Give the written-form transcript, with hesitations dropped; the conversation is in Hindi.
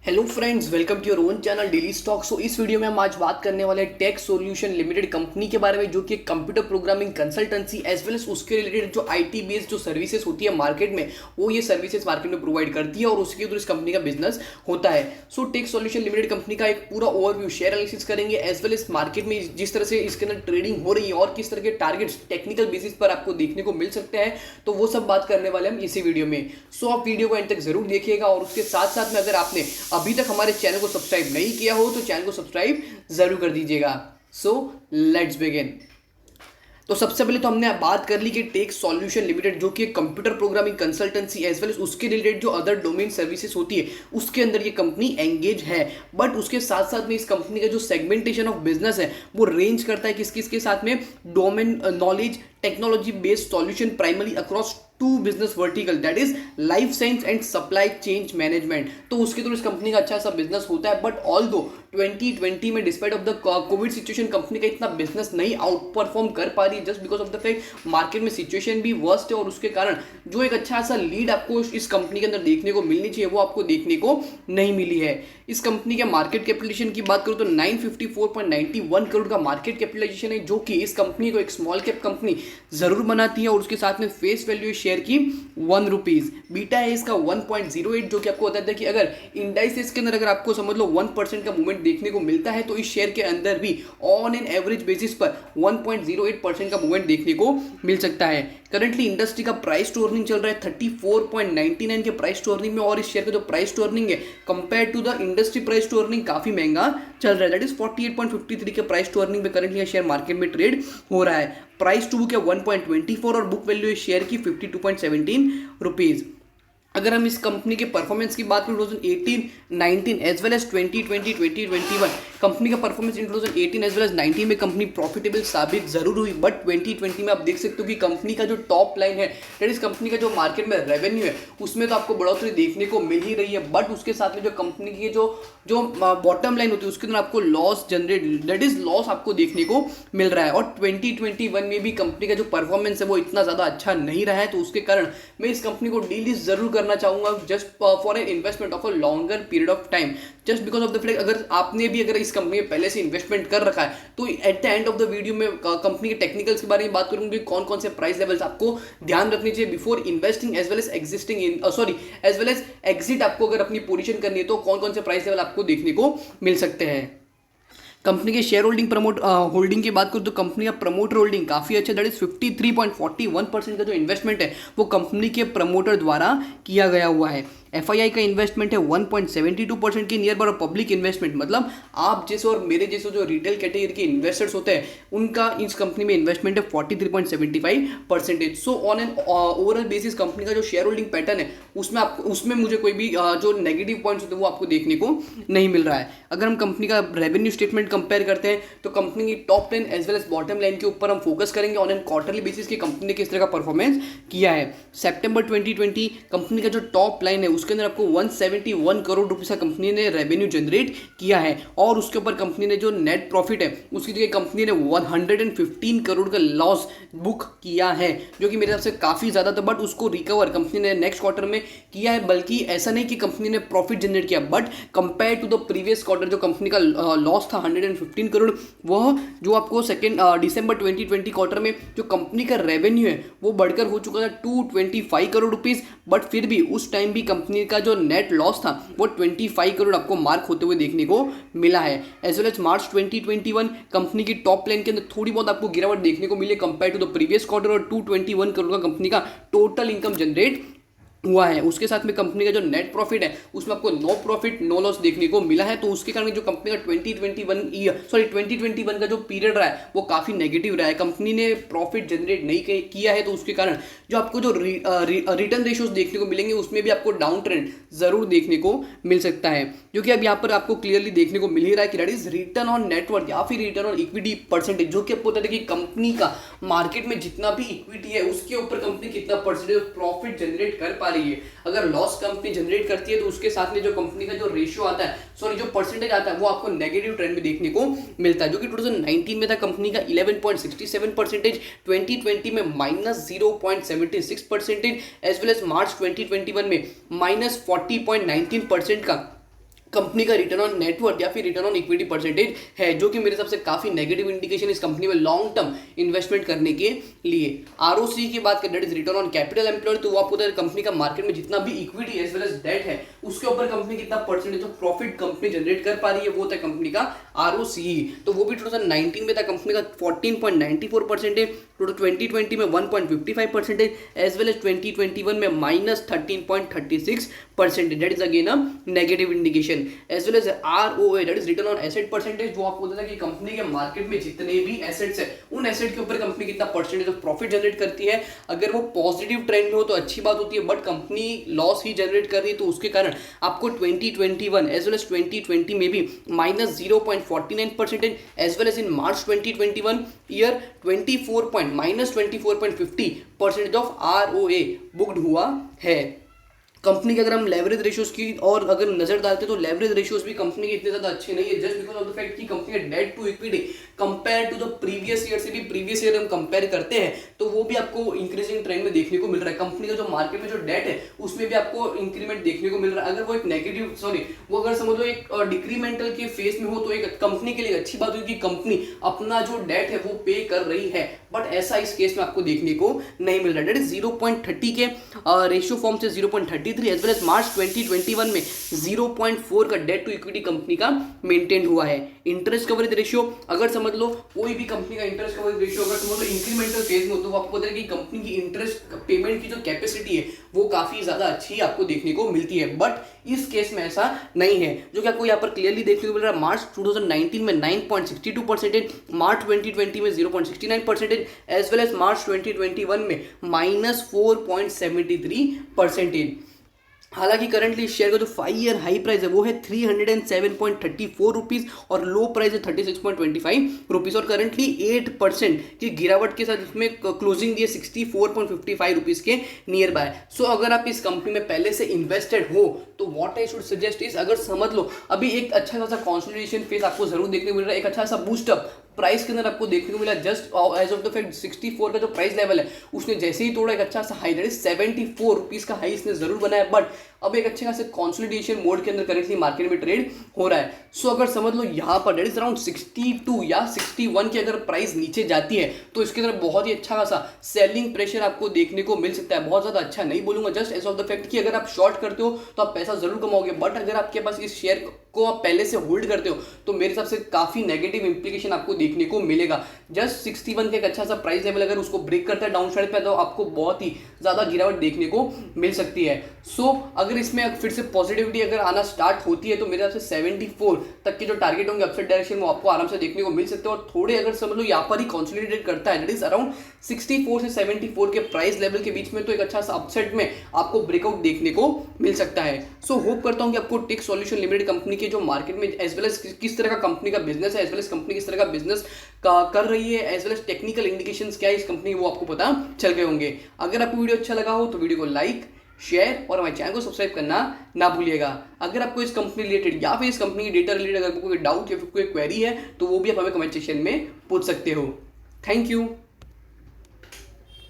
Hello friends, welcome to your own channel daily stock. So इस वीडियो में हम आज बात करने वाले हैं टेक सॉल्यूशन लिमिटेड कंपनी के बारे में, जो कि computer programming consultancy as well as उसके रिलेटेड जो आईटी बेस्ड जो सर्विसेज होती है मार्केट में, वो ये सर्विसेज मार्केट में प्रोवाइड करती है और उसके थ्रू इस कंपनी का बिजनेस होता है। So tech solution limited company का एक पूरा ओवरव्यू शेयर एनालिसिस करेंगे, एज वेल एज मार्केट में जिस तरह से इसके अंदर ट्रेडिंग हो रही है और किस तरह के टारगेट्स टेक्निकल बेसिस पर आपको देखने को मिल सकते हैं, तो वो सब बात करने वाले हम इसी वीडियो में। सो आप वीडियो को एंड तक जरूर देखिएगा और उसके साथ साथ में अगर आपने अभी तक हमारे चैनल को सब्सक्राइब नहीं किया हो तो चैनल को सब्सक्राइब जरूर कर दीजिएगा। So let's begin. तो सबसे पहले तो हमने बात कर ली कि टेक सॉल्यूशन लिमिटेड, जो कि computer programming consultancy as well as उसके रिलेटेड जो अदर डोमेन सर्विसेज होती है उसके अंदर ये कंपनी एंगेज है। बट उसके साथ साथ में इस कंपनी का जो सेगमेंटेशन ऑफ बिजनेस है वो रेंज करता है किस किस के साथ में, domain knowledge technology based solution primary across two business vertical, that is life science and supply change management. तो उसके थ्रू इस कंपनी का अच्छा सा बिजनेस होता है। बट ऑल दो 2020 में despite of the Covid situation company का इतना बिजनेस नहीं आउट परफॉर्म कर पा रही है, just because of the fact market में सिचुएशन भी वर्स्ट है और उसके कारण जो एक अच्छा सा लीड आपको इस कंपनी के अंदर देखने को मिलनी चाहिए वो आपको देखने को नहीं मिली है। इस कंपनी के मार्केट कैपिटलाइजेशन की बात करूं तो 954.91 करोड़ का मार्केट कैपिटलाइजेशन है, जो कि इस कंपनी को एक स्मॉल कैप कंपनी जरूर बनाती है। और उसके साथ में फेस वैल्यू शेयर की ₹1, बीटा है इसका 1.08, जो कि आपको बताता है कि अगर इंडाइसेस के अंदर अगर आपको समझ लो 1% का मूवमेंट देखने को मिलता है तो इस शेयर के अंदर भी ऑन एन एवरेज बेसिस पर 1.08% का मूवमेंट देखने को मिल सकता है। करंटली इंडस्ट्री का प्राइस टू अर्निंग चल रहा है 34.99 के प्राइस टू अर्निंग में, और इस शेयर का जो प्राइस टू अर्निंग है compare to the industry price to earning काफी महंगा चल रहा है, दैट इज 48.53 के प्राइस टू अर्निंग में करंटली शेयर मार्केट में ट्रेड हो रहा है। प्राइस टू बुक है 1.24 और बुक वैल्यू शेयर की ₹52.17। अगर हम इस कंपनी के परफॉर्मेंस की बात करें 2018-19 एज वेल एज 2020-2021, कंपनी का performance in 2018 as well as 19 में कंपनी प्रॉफिटेबल साबित जरूर हुई। बट 2020 में आप देख सकते हो कि कंपनी का जो टॉप लाइन है, दैट इज कंपनी का जो मार्केट में रेवेन्यू है उसमें तो आपको बढ़ोतरी देखने को मिल ही रही है। बट उसके साथ में जो कंपनी की जो बॉटम लाइन होती है उसके अंदर आपको loss generate, that is loss आपको देखने को मिल रहा है। और 2021 में भी कंपनी का जो परफॉर्मेंस है वो इतना ज़्यादा अच्छा नहीं रहा है, तो उसके कारण मैं इस कंपनी को डील जरूर करना चाहूंगा just for an investment of a longer period of time, just because of the fact अगर आपने भी अगर इस कंपनी में पहले से इन्वेस्टमेंट कर रखा है तो at the end of the video में कंपनी के टेक्निकल्स के बारे में बात करूंगी, कौन कौन से प्राइस लेवल्स आपको ध्यान रखनी चाहिए before investing as well as as well as exit. आपको अगर अपनी पोजीशन करनी है तो कौन कौन से प्राइस लेवल आपको देखने को मिल सकते हैं। कंपनी के शेयर होल्डिंग की बात करूँ तो कंपनी का प्रमोटर होल्डिंग काफ़ी अच्छा, दैट इज 53.41% का जो इन्वेस्टमेंट है वो कंपनी के प्रमोटर द्वारा किया गया हुआ है। एफआईआई का इन्वेस्टमेंट है 1.72% के नियर बाय, और पब्लिक इन्वेस्टमेंट मतलब आप जैसे और मेरे जैसे जो रिटेल कैटेगरी के इन्वेस्टर्स होते हैं उनका इस कंपनी में इन्वेस्टमेंट है 43.75%। So on an overall basis company का जो शेयर होल्डिंग पैटर्न है उसमें मुझे कोई भी जो नेगेटिव पॉइंट्स होते हैं वो आपको देखने को नहीं मिल रहा है। अगर हम कंपनी का रेवेन्यू स्टेटमेंट कंपेयर करते हैं तो कंपनी की top line as well as bottom line के ऊपर हम फोकस करेंगे ऑन एन क्वार्टरली बेसिस की कंपनी ने किस तरह का परफॉर्मेंस किया है। सितंबर 2020 कंपनी का जो टॉप लाइन है उसके अंदर आपको 171 करोड़ रुपए का कंपनी ने रेवेन्यू जनरेट किया है, और उसके ऊपर कंपनी ने जो नेट प्रॉफिट है उसकी जगह कंपनी ने 115 करोड़ का लॉस बुक किया है, जो कि मेरे हिसाब से काफ़ी ज़्यादा था। बट उसको रिकवर कंपनी ने नेक्स्ट क्वार्टर में किया है, बल्कि ऐसा नहीं कि कंपनी ने प्रॉफिट जनरेट किया, but compare to the previous quarter जो कंपनी का लॉस था 115 करोड़, वह जो आपको दिसंबर 2020 क्वार्टर में जो कंपनी का रेवेन्यू है वो बढ़कर हो चुका था 225 करोड़ रुपीस। बट फिर भी उस टाइम भी कंपनी का जो नेट लॉस था वो 25 करोड़ आपको मार्क होते हुए देखने को मिला है। As well as March 2021 company की टॉप लाइन के अंदर थोड़ी बहुत आपको गिरावट देखने को मिली compare to the previous quarter, और 221 करोड़ का कंपनी का टोटल इनकम जनरेट हुआ है। उसके साथ में कंपनी का जो नेट प्रॉफिट है उसमें आपको नो प्रॉफिट नो लॉस देखने को मिला है। तो उसके कारण जो कंपनी का 2021 का जो पीरियड रहा है वो काफ़ी नेगेटिव रहा है, कंपनी ने प्रॉफिट जनरेट नहीं किया है। तो उसके कारण जो आपको जो रिटर्न रेशियोज देखने को मिलेंगे उसमें भी आपको डाउन ट्रेंड जरूर देखने को मिल सकता है, जो कि अब यहाँ पर आपको क्लियरली देखने को मिल ही रहा है कि that is return on net worth या फिर रिटर्न ऑन इक्विटी परसेंटेज, जो कि आपको बता दें कि कंपनी का मार्केट में जितना भी इक्विटी है उसके ऊपर कंपनी कितना परसेंटेज प्रॉफिट जनरेट कर पा रही है। अगर लॉस कंपनी जनरेट करती है तो उसके साथ में जो कंपनी का जो रेशियो आता है, जो परसेंटेज आता है वो आपको नेगेटिव ट्रेंड में देखने को मिलता है, जो कि 2019 में था कंपनी का 11.67%, 2020 में -0.76%, एज वेल एज मार्च 2021 में -40.19% का कंपनी का रिटर्न ऑन नेटवर्थ या फिर रिटर्न ऑन इक्विटी परसेंटेज है, जो कि मेरे हिसाब से काफी नेगेटिव इंडिकेशन इस कंपनी में लॉन्ग टर्म इन्वेस्टमेंट करने के लिए। आरओसी की बात करें, that is return on capital employed, तो वो आपको कंपनी का मार्केट में जितना भी equity as well as debt है उसके ऊपर कंपनी कितना percentage of profit company generate कर पा रही है, वो होता है कंपनी का आरओसी। तो वो भी 2019 में था कंपनी का 14.94% है, 2020 में 1.55% एज वेल एज 2021 में -13.36%। That is again a negative indication. As well as ROA, that is return on asset percentage, वो आपको बोलता है कि कंपनी के मार्केट में जितने भी एसेट्स है उन एसेट के ऊपर कंपनी कितना परसेंटेज ऑफ प्रॉफिट जनरेट करती है। अगर वो पॉजिटिव ट्रेंड में हो तो अच्छी बात होती है, but company loss he generate कर रही है तो उसके कारण आपको 2021 एज वेल एज 2020 में भी -0.49% as well as in March 2021 year -24.50% of ROA booked हुआ है। कंपनी के अगर हम लेवरेज रेशियोज की और अगर नजर डालते तो लेवरेज रेशियोज भी कंपनी के इतने ज्यादा अच्छे नहीं है, just because of the fact कि कंपनी का debt to equity compare to the previous year से भी प्रीवियस ईयर हम कंपेयर करते हैं तो वो भी आपको इंक्रीजिंग ट्रेंड में देखने को मिल रहा है। कंपनी का जो मार्केट में जो डेट है उसमें भी आपको इंक्रीमेंट देखने को मिल रहा है। अगर वो एक नेगेटिव वो अगर समझ लो एक डिक्रीमेंटल के फेस में हो तो एक कंपनी के लिए अच्छी बात हुई कि कंपनी अपना जो डेट है वो पे कर रही है, बट ऐसा इस केस में आपको देखने को नहीं मिल रहा है। डेट इज 0.30 के रेशियो फॉर्म से 0.33 एज वेल एज मार्च 2021 में 0.4 का डेट टू इक्विटी कंपनी का मेंटेन हुआ है। इंटरेस्ट कवरेज रेशियो अगर समझ लो कोई भी कंपनी का इंटरेस्ट कवरेज रेशियो अगर समझ लो इंक्रीमेंटल फेज में हो तो आपको पता है कि कंपनी की इंटरेस्ट पेमेंट की जो कैपेसिटी है वो काफी ज्यादा अच्छी आपको देखने को मिलती है, बट इस केस में ऐसा नहीं है, जो कि आपको यहाँ पर क्लियरली देखने को मिल रहा है। मार्च 2019 में 9.62%, मार्च 2020 में 0.69% एज वेल एज मार्च 2021 में -4.73%। हालांकि करंटली शेयर का जो 5 ईयर हाई प्राइस है वो है 307.34 रुपीज और लो प्राइस है 36.25 रुपीज और करंटली 8% की गिरावट के साथ इसमें क्लोजिंग दी है 64.55 रुपीज के नियर बाय। सो अगर आप इस कंपनी में पहले से इन्वेस्टेड हो तो what I should suggest is, अगर समझ लो अभी एक अच्छा खासा कंसोलिडेशन फेज आपको जरूर देखने को मिल रहा है, एक अच्छा सा बूस्टअप प्राइस के अंदर आपको देखने को मिला। Just as of the fact 64 का जो प्राइस लेवल है उसने जैसे ही तोड़ा एक अच्छा सा हाई, दैट इज 74 रुपीज का हाई इसने जरूर बनाया, बट अब एक अच्छे खासे कंसोलिडेशन मोड के अंदर करेंटली मार्केट में ट्रेड हो रहा है। सो अगर समझ लो यहाँ पर दैट इज अराउंड 62 या 61 की अगर प्राइस नीचे जाती है तो इसके अंदर बहुत ही अच्छा खासा सेलिंग प्रेशर आपको देखने को मिल सकता है। बहुत ज्यादा अच्छा नहीं बोलूंगा, just as of the fact कि अगर आप शॉर्ट करते हो तो आप पैसा जरूर कमाओगे, बट अगर आपके पास इस शेयर को आप पहले से होल्ड करते हो तो मेरे हिसाब से काफी नेगेटिव इंप्लीकेशन आपको देखने को मिलेगा। जस्ट 61 के एक अच्छा सा प्राइस लेवल अगर उसको ब्रेक करता है डाउन साइड पे तो आपको बहुत ही ज्यादा गिरावट देखने को मिल सकती है। सो अगर इसमें फिर से पॉजिटिविटी अगर आना स्टार्ट होती है तो मेरे हिसाब से 74 तक के जो टारगेट होंगे अपसाइड डायरेक्शन वो आपको आराम से देखने को मिल सकते हैं, और थोड़े अगर समझ लो यहाँ पर ही कंसोलिडेट करता है दैट इज अराउंड 64 से 74 के प्राइस लेवल के बीच में तो एक अच्छा सा अपसाइड में आपको ब्रेकआउट देखने को मिल सकता है। सो होप करता हूं कि आपको टेक सॉल्यूशन लिमिटेड कंपनी के जो मार्केट में एज वेल एज किस तरह का कंपनी का बिजनेस है, एज वेल एज कंपनी किस तरह का बिजनेस कर रही है, as well as technical indications क्या है इस कंपनी वो आपको पता चल गए होंगे। अगर आपको वीडियो अच्छा लगा हो तो वीडियो को लाइक शेयर और हमारे चैनल को सब्सक्राइब करना ना भूलिएगा। अगर आपको इस कंपनी रिलेटेड या फिर इस कंपनी की डेटा रिलेटेड अगर कोई डाउट या फिर कोई क्वेरी है तो वो भी आप हमें कमेंट सेक्शन में पूछ सकते हो। Thank you.